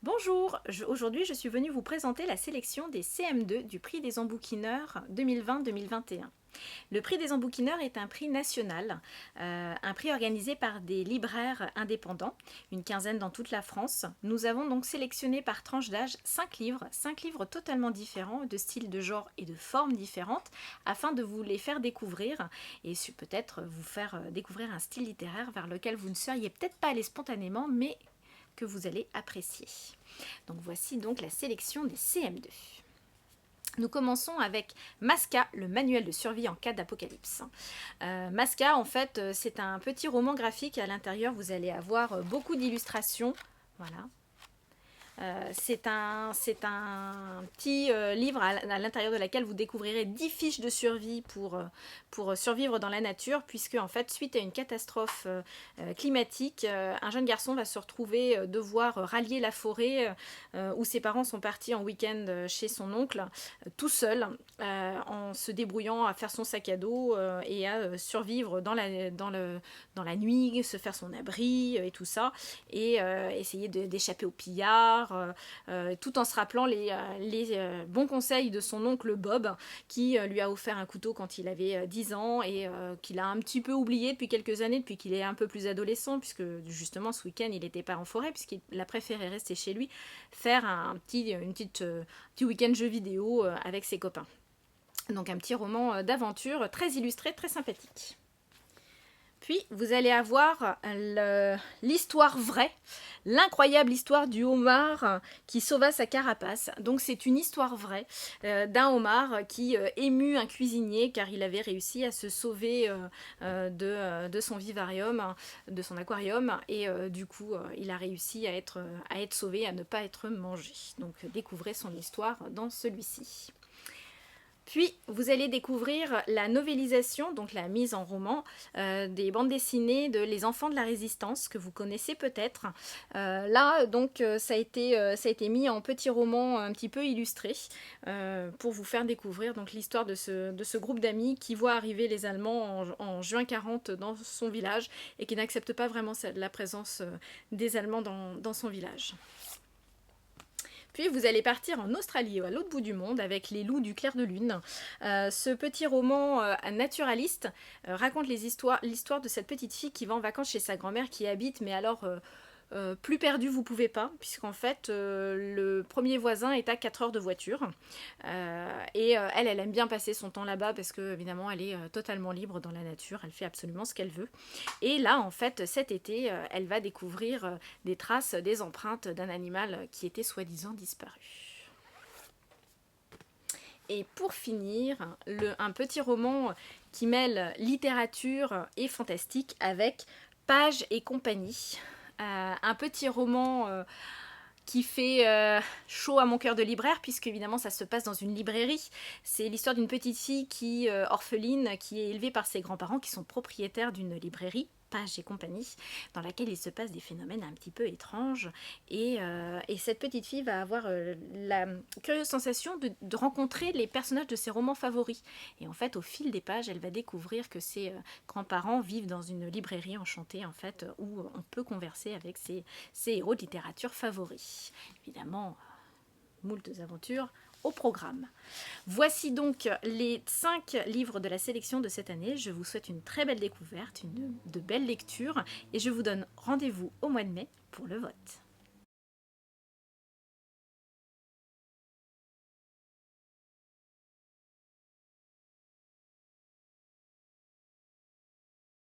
Bonjour, aujourd'hui je suis venue vous présenter la sélection des CM2 du prix des embouquineurs 2020-2021. Le prix des embouquineurs est un prix national, un prix organisé par des libraires indépendants, une quinzaine dans toute la France. Nous avons donc sélectionné par tranche d'âge 5 livres totalement différents, de styles, de genre et de formes différentes, afin de vous les faire découvrir et peut-être vous faire découvrir un style littéraire vers lequel vous ne seriez peut-être pas allé spontanément, mais que vous allez apprécier. Donc voici donc la sélection des CM2. Nous commençons avec Masca, le manuel de survie en cas d'apocalypse. Masca, en fait, c'est un petit roman graphique. À l'intérieur, vous allez avoir beaucoup d'illustrations. Voilà. C'est un petit livre à l'intérieur de laquelle vous découvrirez 10 fiches de survie pour survivre dans la nature, puisque en fait, suite à une catastrophe climatique, un jeune garçon va se retrouver devoir rallier la forêt où ses parents sont partis en week-end chez son oncle, tout seul, en se débrouillant à faire son sac à dos et à survivre dans la nuit, se faire son abri et tout ça, et essayer d'échapper aux pillards, tout en se rappelant les bons conseils de son oncle Bob, qui lui a offert un couteau quand il avait 10 ans et qu'il a un petit peu oublié depuis quelques années, depuis qu'il est un peu plus adolescent, puisque justement ce week-end il n'était pas en forêt, puisqu'il a préféré rester chez lui, faire un petit week-end jeu vidéo avec ses copains. Donc un petit roman d'aventure très illustré, très sympathique. Puis vous allez avoir l'histoire vraie, l'incroyable histoire du homard qui sauva sa carapace. Donc c'est une histoire vraie d'un homard qui émut un cuisinier car il avait réussi à se sauver de son vivarium, de son aquarium, et du coup il a réussi à être sauvé, à ne pas être mangé. Donc découvrez son histoire dans celui-ci. Puis, vous allez découvrir la novélisation, donc la mise en roman, des bandes dessinées de Les Enfants de la Résistance, que vous connaissez peut-être. Là, donc, ça a été mis en petit roman un petit peu illustré, pour vous faire découvrir donc l'histoire de ce groupe d'amis qui voit arriver les Allemands en juin 40 dans son village et qui n'accepte pas vraiment la présence des Allemands dans son village. Puis vous allez partir en Australie, à l'autre bout du monde, avec Les Loups du clair de lune. Ce petit roman naturaliste raconte l'histoire de cette petite fille qui va en vacances chez sa grand-mère, qui habite, mais alors plus perdu vous pouvez pas, puisqu'en fait le premier voisin est à 4 heures de voiture, et elle aime bien passer son temps là-bas parce que évidemment elle est totalement libre dans la nature, elle fait absolument ce qu'elle veut. Et là en fait cet été elle va découvrir des traces, des empreintes d'un animal qui était soi-disant disparu. Et pour finir, un petit roman qui mêle littérature et fantastique avec Page et compagnie. Un petit roman qui fait chaud à mon cœur de libraire, puisque évidemment ça se passe dans une librairie. C'est l'histoire d'une petite fille orpheline, qui est élevée par ses grands-parents qui sont propriétaires d'une librairie, Page et compagnie, dans laquelle il se passe des phénomènes un petit peu étranges, et cette petite fille va avoir la curieuse sensation de rencontrer les personnages de ses romans favoris, et en fait au fil des pages elle va découvrir que ses grands-parents vivent dans une librairie enchantée en fait, où on peut converser avec ses héros de littérature favoris. Évidemment, moultes aventures au programme. Voici donc les 5 livres de la sélection de cette année. Je vous souhaite une très belle découverte, de belles lectures, et je vous donne rendez-vous au mois de mai pour le vote.